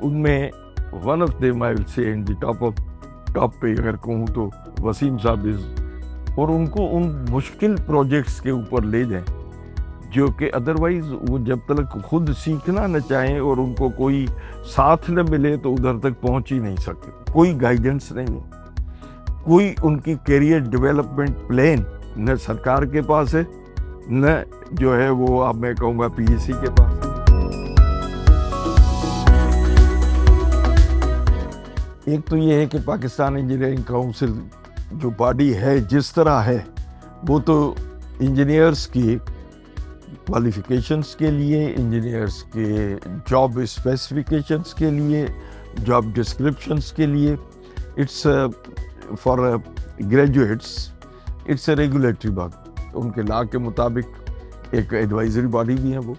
ان میں one of them I ول سے ان the top پہ اگر کہوں تو وسیم صاحب اور ان کو ان مشکل پروجیکٹس کے اوپر لے جائیں جو کہ ادروائز وہ جب تک خود سیکھنا نہ چاہیں اور ان کو کوئی ساتھ نہ ملے تو ادھر تک پہنچ ہی نہیں سکتے. کوئی گائیڈنس نہیں ہے, کوئی ان کی کیریئر ڈیولپمنٹ پلان نہ سرکار کے پاس ہے نہ جو ہے وہ اب میں کہوں گا پی ایس سی کے پاس. ایک تو یہ ہے کہ پاکستان انجینئرنگ کونسل جو باڈی ہے جس طرح ہے وہ تو انجینئرس کی کوالیفیکیشنس کے لیے, انجینئرس کے جاب اسپیسیفکیشنس کے لیے, جاب ڈسکرپشنس کے لیے, it's for graduates it's a regulatory body. ان کے لا کے مطابق ایک ایڈوائزری باڈی بھی ہے, وہ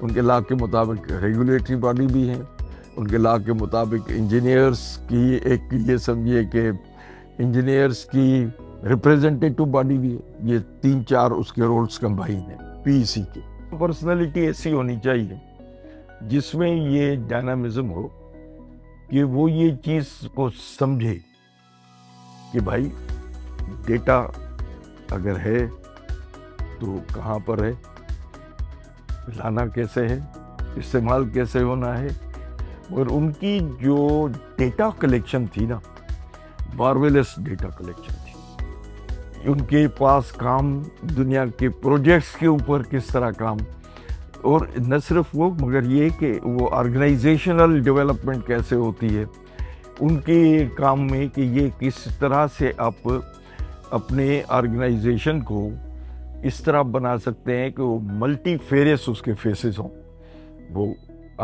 ان کے لا کے مطابق ریگولیٹری باڈی بھی ہے, ان کے لا کے مطابق انجینئرس کی ایک یہ سمجھیے کہ انجینئرس کی ریپریزنٹیٹو باڈی بھی ہے. یہ 3-4 اس کے رولز کمبائن ہیں پی ای سی کی. پرسنالٹی ایسی ہونی چاہیے جس میں یہ ڈائنامزم ہو کہ وہ یہ چیز کو سمجھے کہ بھائی ڈیٹا اگر ہے تو کہاں پر ہے, لانا کیسے ہے, استعمال کیسے ہونا ہے. اور ان کی جو ڈیٹا کلیکشن تھی نا, مارویلس ڈیٹا کلیکشن تھی. ان کے پاس کام دنیا کے پروجیکٹس کے اوپر کس طرح کام, اور نہ صرف وہ مگر یہ کہ وہ آرگنائزیشنل ڈیولپمنٹ کیسے ہوتی ہے ان کے کام میں, کہ یہ کس طرح سے آپ اپنے آرگنائزیشن کو اس طرح بنا سکتے ہیں کہ وہ ملٹی فیریس اس کے فیسز ہوں. وہ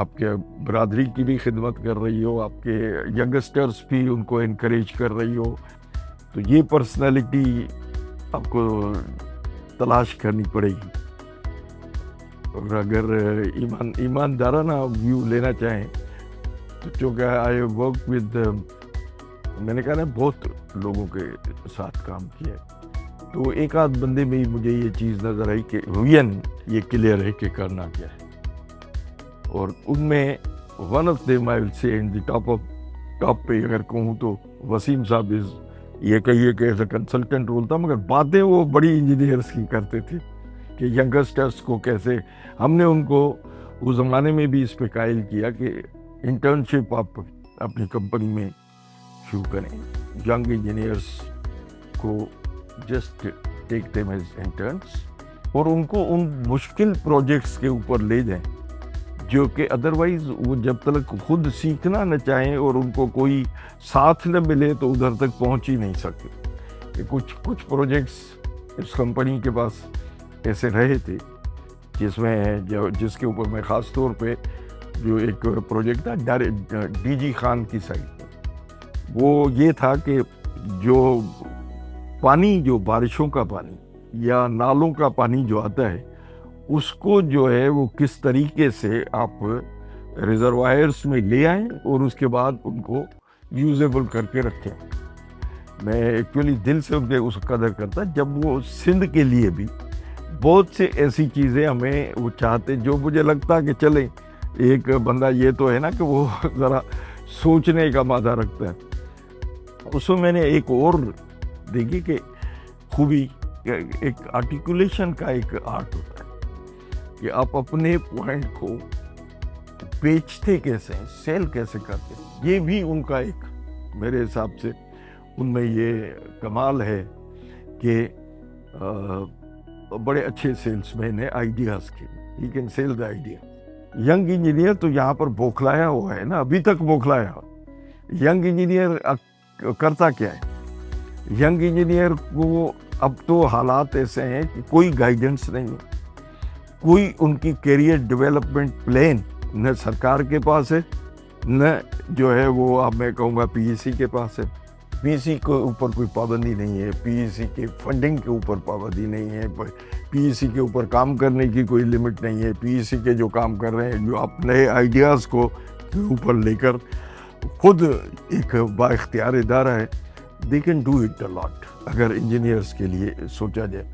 آپ کے برادری کی بھی خدمت کر رہی ہو, آپ کے ینگسٹرز بھی ان کو انکریج کر رہی ہو. تو یہ پرسنالٹی آپ کو تلاش کرنی پڑے گی. اور اگر ایماندارانہ ویو لینا چاہیں تو چونکہ آئی ورک ود, میں نے کہا نا بہت لوگوں کے ساتھ کام کیا ہے, تو ایک آدھ بندے میں مجھے یہ چیز نظر آئی کہ وین یہ کلیئر ہے کہ کرنا کیا ہے. اور ان میں ون آف دیم آئی ول سے ان دی ٹاپ پہ اگر کہوں تو وسیم صاحب یہ کہیے کہ ایز اے کنسلٹنٹ رول تھا, مگر باتیں وہ بڑی انجینئرس کی کرتے تھے کہ ینگسٹرس کو کیسے. ہم نے ان کو اس زمانے میں بھی اس پہ قائل کیا کہ انٹرنشپ آپ اپنی کمپنی میں شروع کریں, ینگ انجینئرس کو just take them as entrance, اور ان کو ان مشکل پروجیکٹس کے اوپر لے جائیں جو کہ ادروائز وہ جب تک خود سیکھنا نہ چاہیں اور ان کو کوئی ساتھ نہ ملے تو ادھر تک پہنچ ہی نہیں سکتے. کہ کچھ پروجیکٹس اس کمپنی کے پاس ایسے رہے تھے جس کے اوپر میں خاص طور پہ جو ایک پروجیکٹ تھا ڈی جی خان کی سائٹ, وہ یہ تھا کہ جو پانی, جو بارشوں کا پانی یا نالوں کا پانی جو آتا ہے اس کو جو ہے وہ کس طریقے سے آپ ریزروائرس میں لے آئیں اور اس کے بعد ان کو یوزیبل کر کے رکھیں. میں ایکچولی دل سے ان کے اس قدر کرتا جب وہ سندھ کے لیے بھی بہت سے ایسی چیزیں ہمیں وہ چاہتے, جو مجھے لگتا کہ چلیں ایک بندہ یہ تو ہے نا کہ وہ ذرا سوچنے کا مادہ رکھتا ہے. اس میں میں نے ایک اور دیکھی کہ خوبی, ایک آرٹیکولیشن کا ایک آرٹ ہوتا ہے کہ آپ اپنے پوائنٹ کو بیچتے کیسے ہیں, سیل کیسے کرتے ہیں. یہ بھی ان کا ایک میرے حساب سے ان میں یہ کمال ہے کہ بڑے اچھے سیلس مین ہیں آئیڈیاز کے, he can sell the idea. Young engineer تو یہاں پر بوکھلایا ہوا ہے نا, ابھی تک بوکھلایا ہوا. ینگ انجینئر کرتا کیا ہے, ینگ انجینئر کو اب تو حالات ایسے ہیں کہ کوئی گائیڈنس نہیں ہے, کوئی ان کی کیریئر ڈیولپمنٹ پلان نہ سرکار کے پاس ہے نہ جو ہے وہ اب میں کہوں گا پی ایس سی کے پاس ہے. پی ایس سی کے اوپر کوئی پابندی نہیں ہے, پی ایس سی کے فنڈنگ کے اوپر پابندی نہیں ہے, پی ایس سی کے اوپر کام کرنے کی کوئی لمٹ نہیں ہے. پی ایس سی کے جو کام کر رہے ہیں, جو آپ نئے آئیڈیاز کو اوپر لے کر خود ایک با اختیار ادارہ ہے, they can do it a lot اگر انجینئرس کے لیے سوچا جائے.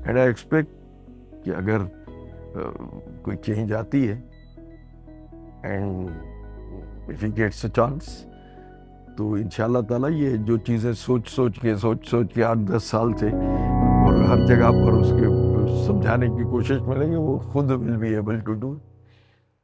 اینڈ آئی ایکسپیکٹ کہ اگر کوئی چینج آتی ہے and if he gets a chance. تو انشاءاللہ تعالیٰ یہ جو چیزیں سوچ کے 8-10 سال سے اور ہر جگہ پر اس کے سمجھانے کی کوشش میں لگے وہ خود will be able to do.